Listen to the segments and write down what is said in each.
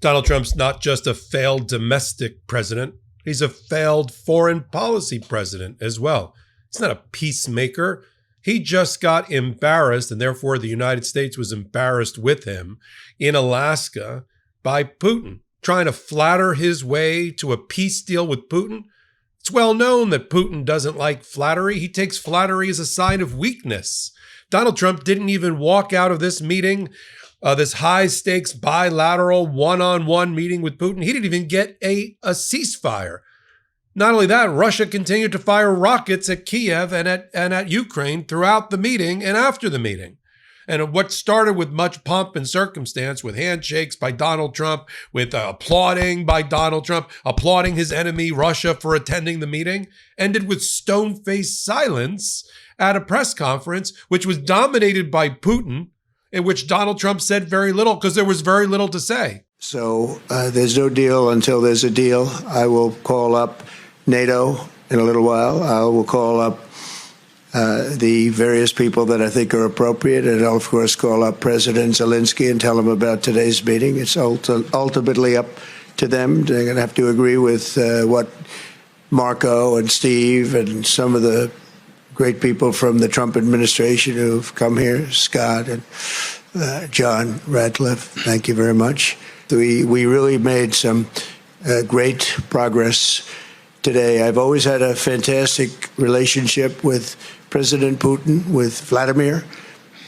Donald Trump's not just a failed domestic president, he's a failed foreign policy president as well. He's not a peacemaker. He just got embarrassed, and therefore the United States was embarrassed with him in Alaska by Putin, trying to flatter his way to a peace deal with Putin. It's well known that Putin doesn't like flattery. He takes flattery as a sign of weakness. Donald Trump didn't even walk out of this meeting, this high-stakes bilateral one-on-one meeting with Putin. He didn't even get a ceasefire. Not only that, Russia continued to fire rockets at Kiev and at Ukraine throughout the meeting and after the meeting. And what started with much pomp and circumstance, with handshakes by Donald Trump, with applauding by Donald Trump, applauding his enemy, Russia, for attending the meeting, ended with stone-faced silence at a press conference, which was dominated by Putin, in which Donald Trump said very little because there was very little to say. So there's no deal until there's a deal. I will call up NATO in a little while. I will call up the various people that I think are appropriate, and I'll, of course, call up President Zelensky and tell him about today's meeting. It's ultimately up to them. They're going to have to agree with what Marco and Steve and some of the great people from the Trump administration who've come here, Scott and John Ratcliffe. Thank you very much. We really made some great progress today. I've always had a fantastic relationship with President Putin, with Vladimir.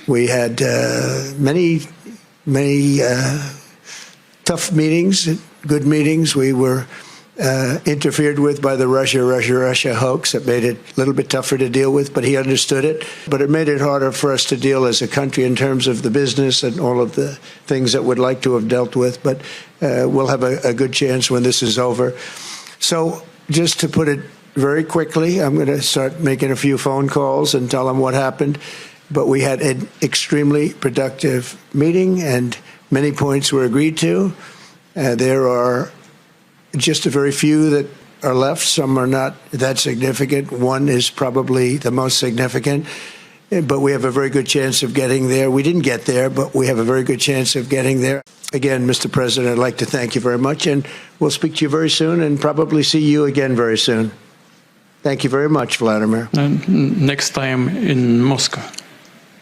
We had many tough meetings, good meetings. We were interfered with by the Russia hoax. It made it a little bit tougher to deal with, but he understood it. But it made it harder for us to deal as a country in terms of the business and all of the things that we'd like to have dealt with. But we'll have a good chance when this is over. So just to put it very quickly, I'm going to start making a few phone calls and tell them what happened. But we had an extremely productive meeting, and many points were agreed to. There are just a very few that are left. Some are not that significant. One is probably the most significant, but we have a very good chance of getting there. We didn't get there, but we have a very good chance of getting there. Again, Mr. President, I'd like to thank you very much, and we'll speak to you very soon and probably see you again very soon. Thank you very much, Vladimir. Next time in Moscow.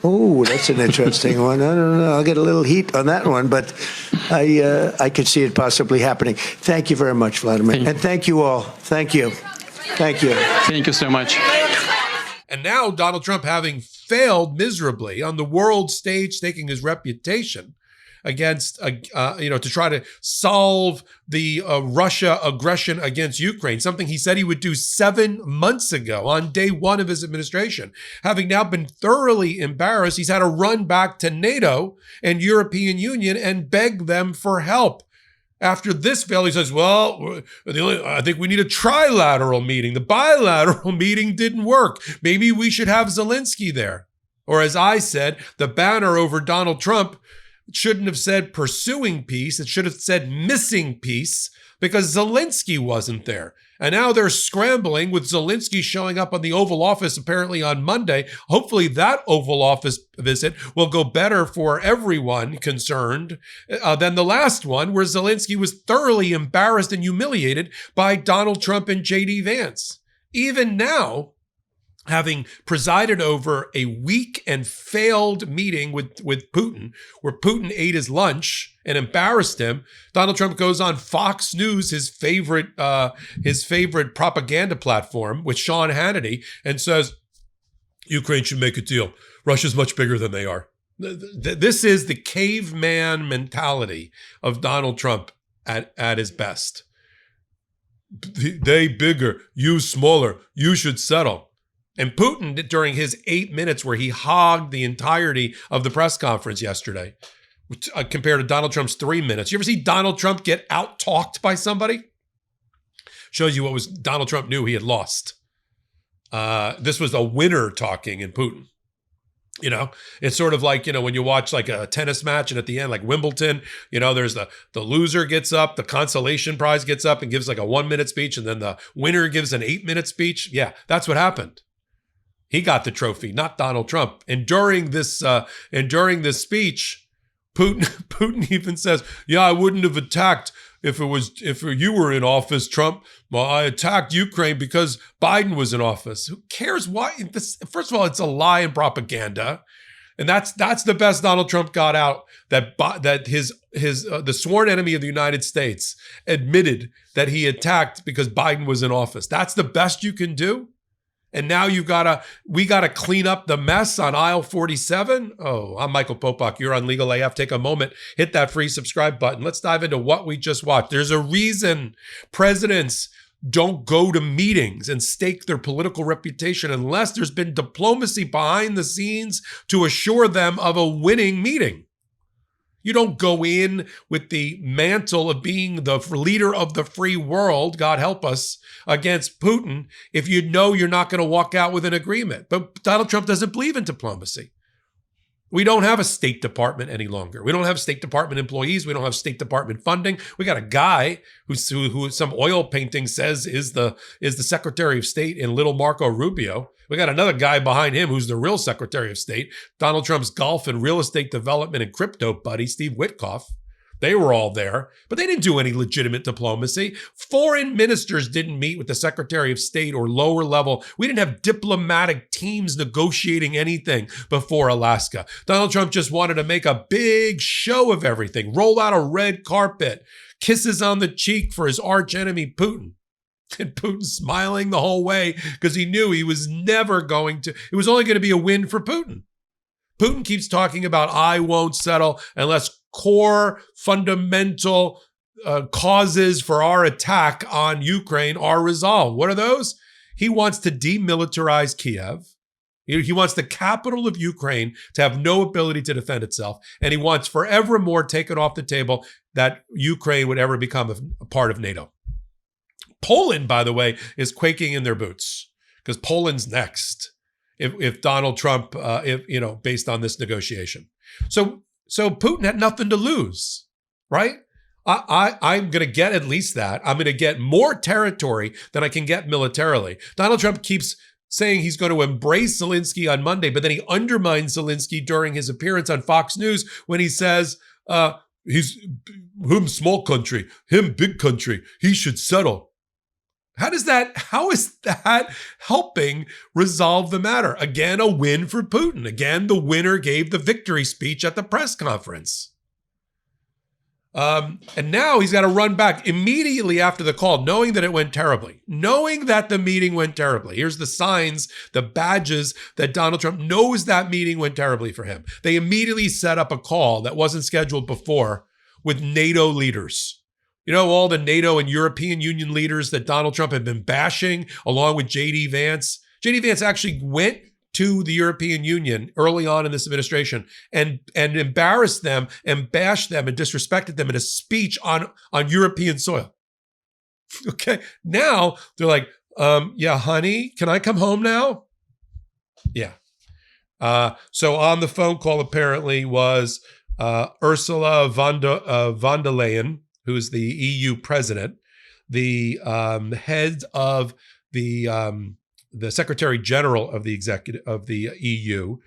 Oh, that's an interesting one. I don't know. I'll get a little heat on that one, but I could see it possibly happening. Thank you very much, Vladimir. And thank you all. Thank you. Thank you. Thank you so much. And now Donald Trump, having failed miserably on the world stage, staking his reputation against, to try to solve the Russia aggression against Ukraine, something he said he would do 7 months ago on day one of his administration. Having now been thoroughly embarrassed, he's had to run back to NATO and European Union and beg them for help. After this failure, he says, well, I think we need a trilateral meeting. The bilateral meeting didn't work. Maybe we should have Zelensky there. Or as I said, the banner over Donald Trump shouldn't have said pursuing peace. It should have said missing peace, because Zelensky wasn't there. And now they're scrambling with Zelensky showing up on the Oval Office apparently on Monday. Hopefully that Oval Office visit will go better for everyone concerned than the last one, where Zelensky was thoroughly embarrassed and humiliated by Donald Trump and J.D. Vance. Even now, having presided over a weak and failed meeting with Putin, where Putin ate his lunch and embarrassed him, Donald Trump goes on Fox News, his favorite propaganda platform, with Sean Hannity, and says, Ukraine should make a deal. Russia's much bigger than they are. This is the caveman mentality of Donald Trump at his best. They bigger, you smaller, you should settle. And Putin, during his 8 minutes where he hogged the entirety of the press conference yesterday, compared to Donald Trump's 3 minutes. You ever see Donald Trump get out-talked by somebody? Shows you what Donald Trump knew he had lost. This was a winner talking in Putin. You know, it's sort of like, when you watch like a tennis match and at the end, like Wimbledon, there's the loser gets up, the consolation prize gets up and gives like a 1 minute speech, and then the winner gives an 8 minute speech. Yeah, that's what happened. He got the trophy, not Donald Trump. And during this speech, Putin even says, yeah, I wouldn't have attacked if you were in office, Trump. Well, I attacked Ukraine because Biden was in office. Who cares why? First of all, it's a lie and propaganda. And that's the best Donald Trump got out, that his the sworn enemy of the United States admitted that he attacked because Biden was in office. That's the best you can do. And now we gotta clean up the mess on aisle 47. Oh, I'm Michael Popok. You're on Legal AF. Take a moment, hit that free subscribe button. Let's dive into what we just watched. There's a reason presidents don't go to meetings and stake their political reputation unless there's been diplomacy behind the scenes to assure them of a winning meeting. You don't go in with the mantle of being the leader of the free world, God help us, against Putin if you know you're not going to walk out with an agreement. But Donald Trump doesn't believe in diplomacy. We don't have a State Department any longer. We don't have State Department employees. We don't have State Department funding. We got a guy who some oil painting says is the Secretary of State in little Marco Rubio. We got another guy behind him who's the real Secretary of State, Donald Trump's golf and real estate development and crypto buddy, Steve Witkoff. They were all there, but they didn't do any legitimate diplomacy. Foreign ministers didn't meet with the Secretary of State or lower level. We didn't have diplomatic teams negotiating anything before Alaska. Donald Trump just wanted to make a big show of everything, roll out a red carpet, kisses on the cheek for his arch enemy, Putin. And Putin smiling the whole way because he knew he was never going to, it was only going to be a win for Putin. Putin keeps talking about, I won't settle unless core fundamental causes for our attack on Ukraine are resolved. What are those? He wants to demilitarize Kiev. He wants the capital of Ukraine to have no ability to defend itself. And he wants forevermore taken off the table that Ukraine would ever become a part of NATO. Poland, by the way, is quaking in their boots because Poland's next. If Donald Trump, based on this negotiation. So Putin had nothing to lose, right? I'm going to get at least that. I'm going to get more territory than I can get militarily. Donald Trump keeps saying he's going to embrace Zelensky on Monday, but then he undermines Zelensky during his appearance on Fox News when he says, he's him small country, him big country, he should settle. How is that helping resolve the matter? Again, a win for Putin. Again, the winner gave the victory speech at the press conference. And now he's got to run back immediately after the call, knowing that it went terribly, knowing that the meeting went terribly. Here's the signs, the badges that Donald Trump knows that meeting went terribly for him. They immediately set up a call that wasn't scheduled before with NATO leaders. You know, all the NATO and European Union leaders that Donald Trump had been bashing along with J.D. Vance. J.D. Vance actually went to the European Union early on in this administration and embarrassed them and bashed them and disrespected them in a speech on European soil. Okay, now they're like, yeah, honey, can I come home now? Yeah. So on the phone call apparently was Ursula von der Leyen, who is the EU president, the head of the Secretary General of the EU,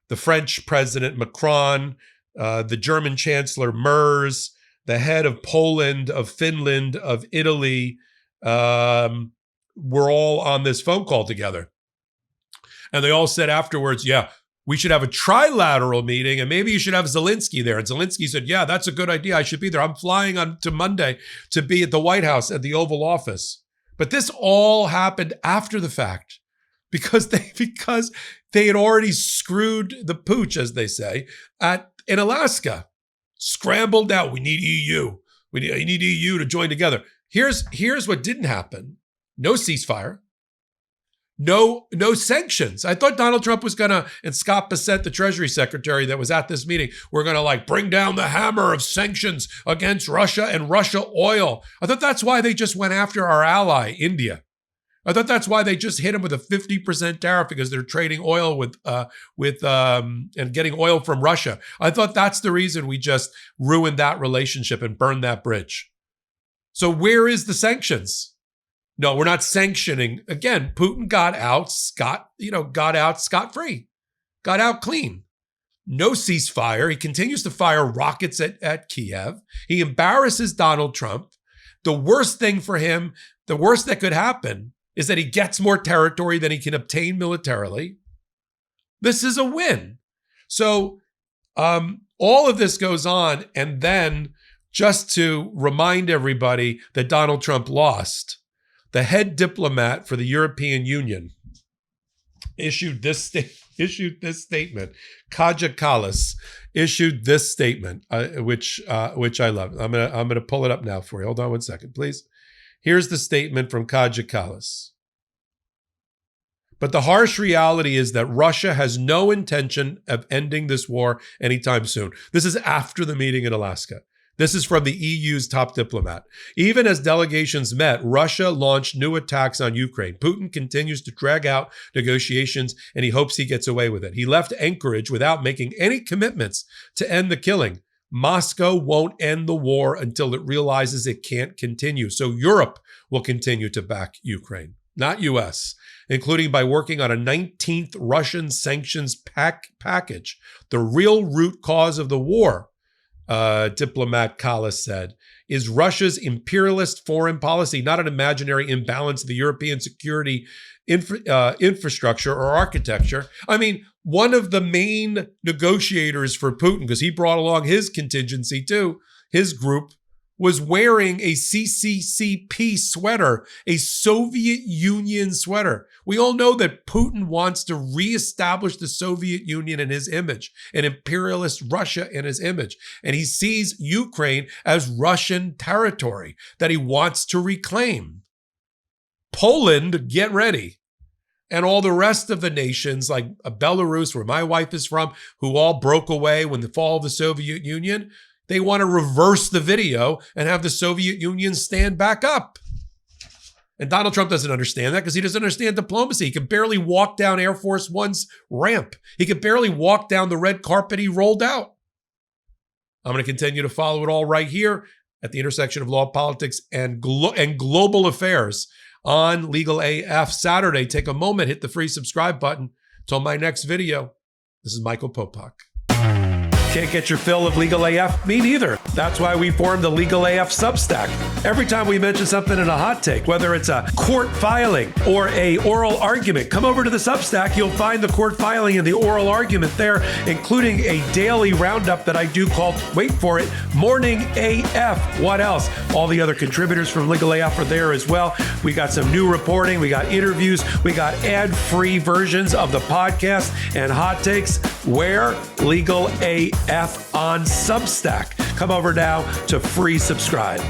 the French President Macron, the German Chancellor Merz, the head of Poland, of Finland, of Italy, were all on this phone call together. And they all said afterwards, yeah, we should have a trilateral meeting and maybe you should have Zelensky there. And Zelensky said, yeah, that's a good idea. I should be there. I'm flying on to Monday to be at the White House at the Oval Office. But this all happened after the fact because they had already screwed the pooch, as they say, in Alaska. Scrambled out. We need EU. We need EU to join together. Here's what didn't happen. No ceasefire. No sanctions. I thought Donald Trump was going to, and Scott Bessent, the Treasury Secretary that was at this meeting, we're going to bring down the hammer of sanctions against Russia and Russia oil. I thought that's why they just went after our ally, India. I thought that's why they just hit him with a 50% tariff because they're trading oil with and getting oil from Russia. I thought that's the reason we just ruined that relationship and burned that bridge. So where is the sanctions? No, we're not sanctioning. Again, Putin got out scot-free, got out clean. no ceasefire. He continues to fire rockets at Kiev. He embarrasses Donald Trump. The worst thing for him, the worst that could happen, is that he gets more territory than he can obtain militarily. This is a win. So all of this goes on, and then just to remind everybody that Donald Trump lost, the head diplomat for the European Union issued this statement. Kaja Kallas issued this statement, which I love. I'm gonna pull it up now for you. Hold on one second, please. Here's the statement from Kaja Kallas. But the harsh reality is that Russia has no intention of ending this war anytime soon. This is after the meeting in Alaska. This is from the EU's top diplomat. Even as delegations met, Russia launched new attacks on Ukraine. Putin continues to drag out negotiations, and he hopes he gets away with it. He left Anchorage without making any commitments to end the killing. Moscow won't end the war until it realizes it can't continue. So Europe will continue to back Ukraine, not US, including by working on a 19th Russian sanctions package. The real root cause of the war, diplomat Kallas said, is Russia's imperialist foreign policy, not an imaginary imbalance of the European security infrastructure or architecture. I mean, one of the main negotiators for Putin, because he brought along his contingency too, his group, was wearing a CCCP sweater, a Soviet Union sweater. We all know that Putin wants to reestablish the Soviet Union in his image, an imperialist Russia in his image. And he sees Ukraine as Russian territory that he wants to reclaim. Poland, get ready. And all the rest of the nations, like Belarus, where my wife is from, who all broke away when the fall of the Soviet Union, they want to reverse the video and have the Soviet Union stand back up. And Donald Trump doesn't understand that because he doesn't understand diplomacy. He can barely walk down Air Force One's ramp. He can barely walk down the red carpet he rolled out. I'm going to continue to follow it all right here at the intersection of law, politics, and global affairs on Legal AF Saturday. Take a moment, hit the free subscribe button. Till my next video, this is Michael Popok. Can't get your fill of Legal AF? Me neither. That's why we formed the Legal AF Substack. Every time we mention something in a hot take, whether it's a court filing or a oral argument, come over to the Substack. You'll find the court filing and the oral argument there, including a daily roundup that I do called, wait for it, Morning AF. What else? All the other contributors from Legal AF are there as well. We got some new reporting. We got interviews. We got ad-free versions of the podcast and hot takes. Where? Legal AF on Substack. Come over now to free subscribe.